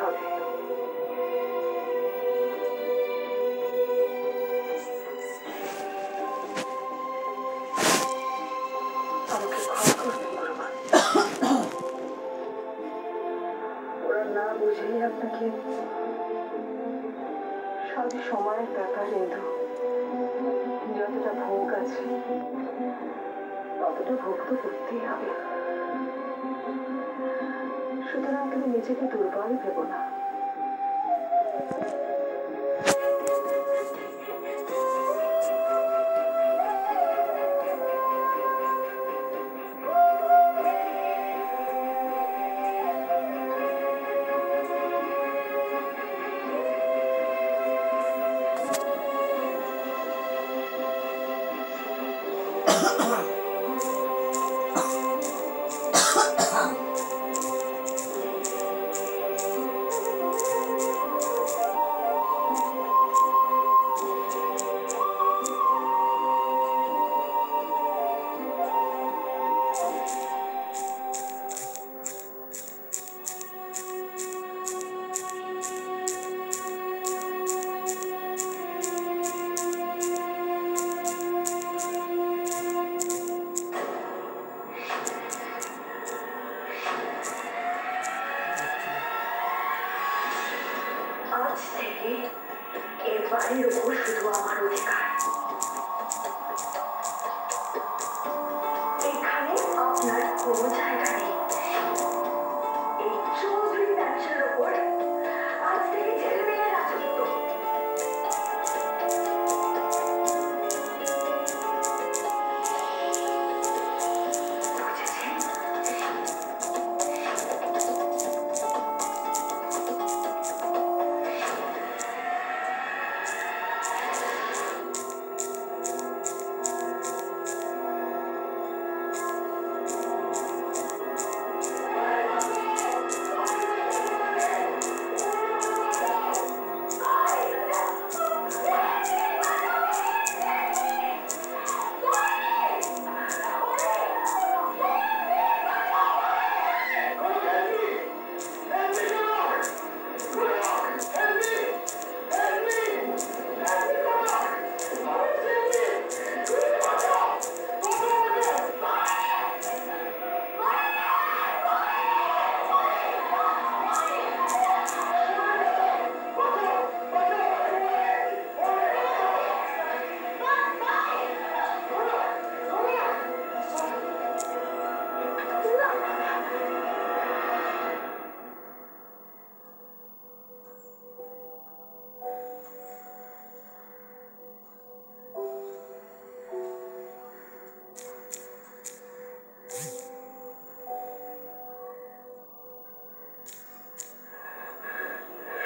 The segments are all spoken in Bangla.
হবে। আমাকে ক্ষমা করবেন গুরুমা, ওরা না বুঝেই আপনাকে সব সময়ের ব্যাপার। ইন্দু, যতটা ভোগ আছে ততটা ভোগ তো করতেই হবে, সুতরাং তুমি নিজেকে দুর্বল ভেবো না। আজ থেকে এ বাড়ির উপর শুধু আমার অধিকার। এখানে আপনার কোনো জায়গা নেই। এই চৌধুরী ব্যবসার উপর আজ থেকে ছেলেমেয়ের রাজত্ব। বুঝেছেন?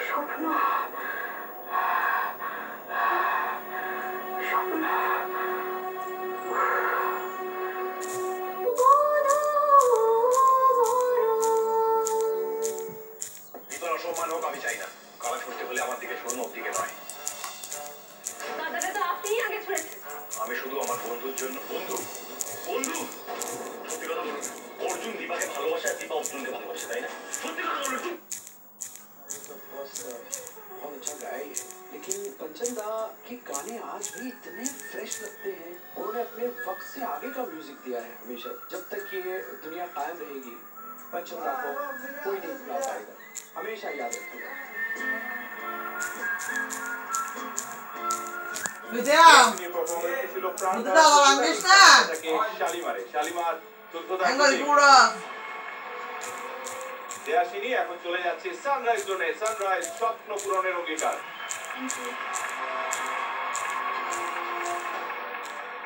স্বপ্ন, স্বপ্ন। ভিতর অসম্মান হোক আমি চাই না। কালা ছুটতে হলে আমার দিকে শোনো, দিকে নয়। দাদাটা তো আপনিই আগে ছুঁড়েছেন। আমি শুধু আমার বন্ধুর জন্য। বন্ধু? বন্ধু? সত্যি কথা বলুন, অর্জুন দীপাকে ভালোবাসে আর দীপা অর্জুনকে ভালোবাসে, তাই না? সত্যি কথা বলুন। बहुत अच्छा गाया है, लेकिन कंचन दा के गाने आज भी इतने फ्रेश लगते हैं। उन्होंने अपने वक्त से आगे का म्यूजिक दिया है हमेशा। जब तक ये दुनिया कायम रहेगी, कंचन दा को कोई नहीं भुला पाएगा, हमेशा याद रखेगा। দেয়াশিনী এখন চলে যাচ্ছে সানরাইজ জোনে। সানরাইজ স্বপ্ন পূরণের অঙ্গীকার।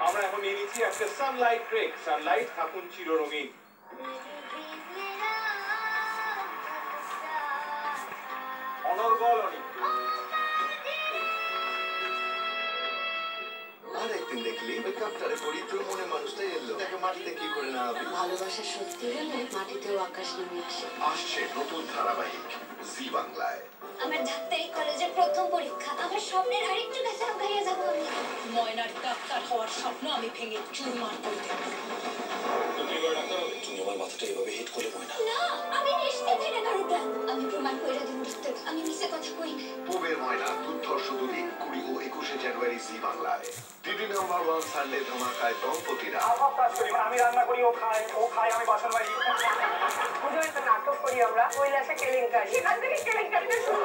আমরা এখন নিয়ে নিচ্ছি একটা সানলাইট ব্রেক। সানলাইট থাকুন চিররঙিন। অনর্গল অনিক। আর একদিন দেখলি ওই কাপটারে পরিত্র মনে মানুষটাই এলো, তাকে মাটিতে কি করে না হবে। ভালোবাসা সত্যি হলে মাটিতেও আকাশ নেমে আসে। আসছে নতুন ধারাবাহিক জি বাংলায়। আমার ডাক্তারি কলেজের প্রথম পরীক্ষা, আমার স্বপ্নের আরেকটু কাছে আগাইয়া যাবো আমি। ময়নার ডাক্তার হওয়ার স্বপ্ন আমি ভেঙে চুরমার করে দেব। তুমি এবার ডাক্তার হবে? তুমি আমার মাথাটা এভাবে হিট করলে ময়না। না, আমি নিশ্চিত এটা কারো প্ল্যান। আমি প্রমাণ করে দেব। হয় না দুর্ধর্ষ দুদিন 20 ও 21 জানুয়ারি জি বাংলায়। ডিডি নাম্বার 1 সানডে ধামাকায় দম্পতিরা আমি রান্না করি, ও খায়, আমি বাসন মাজি। পুজোয় একটা নাটক করি আমরা, কৈলাসে কেলেঙ্কারি। সেখান থেকে কেলেঙ্কারিটা শুরু।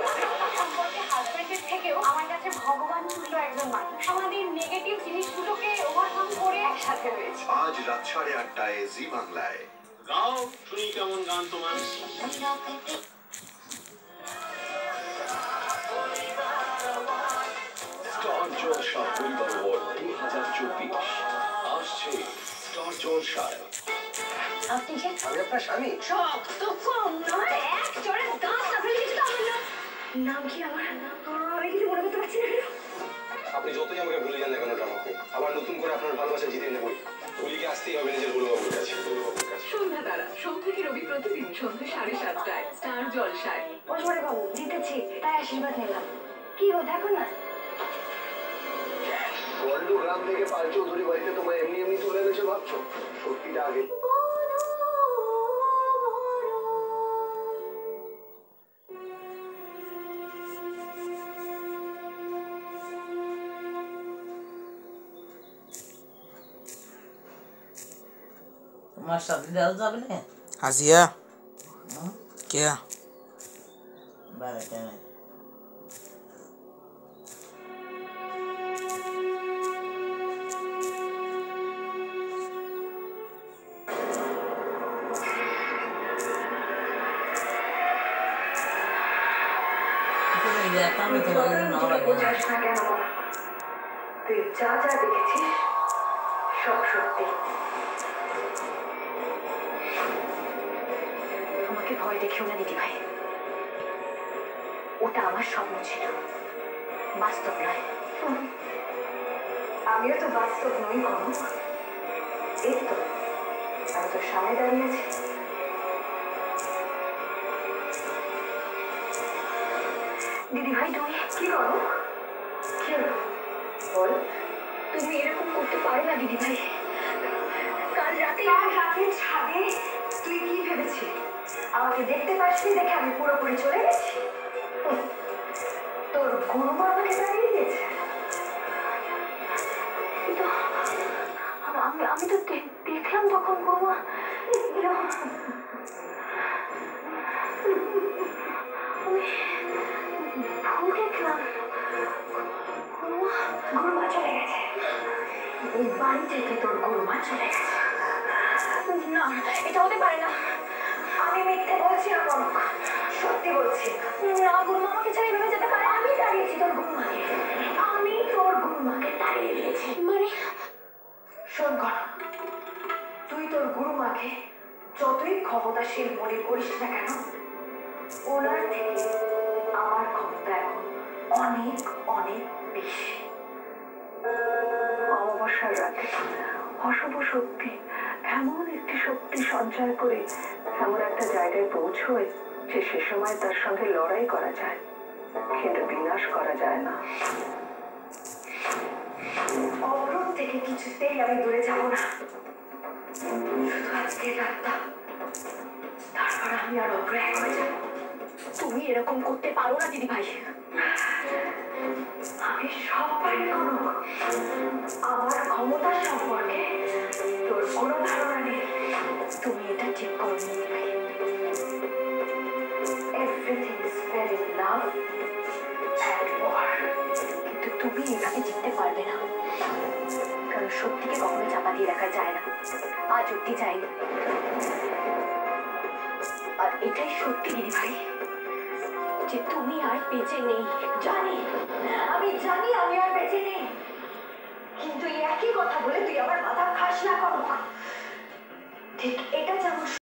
সম্পর্কে হাজবেন্ডের থেকেও আমার কাছে ভগবান তুল্য একজন মানুষ। আমাদের নেগেটিভ জিনিসগুলোকে ওভারকাম করে একসাথে হয়েছে। আজ রাত 8:30টায় জি বাংলায়। গাও শুনি কেমন গান তোমার। স্টার জলসা পরিবার অ্যাওয়ার্ড 2024 আসছে স্টার জলসায়। আপনি যে আমি আপনার স্বামী। শক্ত কম নয়, এক চড়ে দাঁত না ফেলে কিছু তো আমার নাম। নাম কি আমার? আমি কিছু মনে করতে পারছি না। আপনি যতই আমাকে ভুলে যান না কেন ড্রামা কুইন, আবার নতুন করে আপনার ভালোবাসা জিতে নেবই। ভুলিকে আসতেই হবে নিজের গুরুবাবুর কাছে। সন্ধ্যা তারা সোম থেকে রবি প্রতিদিন সন্ধ্যে 7:30টায় স্টার জলসায়। ওরে বাবু জিতেছি, তাই আশীর্বাদ নিলাম। কি গো দেখো না, গন্ডু গ্রাম থেকে পাল চৌধুরী বাড়িতে তোমায় এমনি এমনি তুলে এনেছে ভাবছো? সত্যিটা আগে। তোমার সাথে দেওয়া যাবে না হাজিয়া কে বাড়িতে নাই আমি তোমার বোঝাস না কেন? তুই যা যা দেখেছিস সব সত্যি। আমাকে ভয় দেখিও না দিদি ভাই, ওটা আমার স্বপ্ন ছিল, বাস্তব নয়। আমিও তো বাস্তব নই কখনো। এই তো আমি তো সামনে দাঁড়িয়ে আছি। দিদি ভাই তুমি কি করো? কি হলো বল? তুমি এরকম করতে পারো না দিদি ভাই। কাল রাতে ছাদে তুই কি ভেবেছিস? আমাকে দেখতে পাসনি দেখে আমি পুরোপুরি চলে গেছি? তোর গুরুমা আমাকে দাঁড়িয়ে দিয়েছে। আমি তো দেখলাম তখন গুরুমা ভুল দেখলাম। গুরুমা চলে গেছে, এই বাড়ি থেকে তোর গুরুমা চলে গেছে। না, এটা হতে পারে না। আমি মিথ্যে বলছি না কনক, সত্যি বলছি। না, গুরুমা আমাকে ছেড়ে এভাবে যেতে পারে? আমি দাঁড়িয়েছি তোর গুরুমাকে, আমি তোর গুরুমাকে দাঁড়িয়ে দিয়েছি। মানে শোন কনক, তুই তোর গুরুমাকে যতই ক্ষমতাশীল মনে করিস না কেন, ওনার থেকে আমার ক্ষমতা এখন অনেক অনেক বেশি। অমাবস্যার রাতে অশুভ শক্তি এমন একটি শক্তি সঞ্চয় করে এমন একটা জায়গায় পৌঁছয় যে সে সময় তার সঙ্গে লড়াই করা যায়, কিন্তু বিনাশ করা যায় না। অবরোধ থেকে কিছুতেই আমি দূরে যাব না, শুধু আজকের রাতটা, তারপর আমি আর অগ্রহ হয়ে যাব। তুমি এরকম করতে পারো না দিদি ভাই। আমি সব পারি কনক, আমার ক্ষমতা সম্পর্কে তোর কোনো ধারণা নেই। তুমি এটা ঠিক করো দিদি ভাই। Everything is fair in love and war, কিন্তু তুমি এভাবে জিততে পারবে না, কারণ সত্যিকে কখনো চাপা দিয়ে রাখা যায় না, আজ অব্দি যায়নি। আর এটাই সত্যি দিদি ভাই যে তুমি আর বেঁচে নেই। জানি, আমি জানি আমি আর বেঁচে নেই, কিন্তু এই একই কথা বলে তুই আমার মাথা খাস না কনক। ঠিক এটা যেমন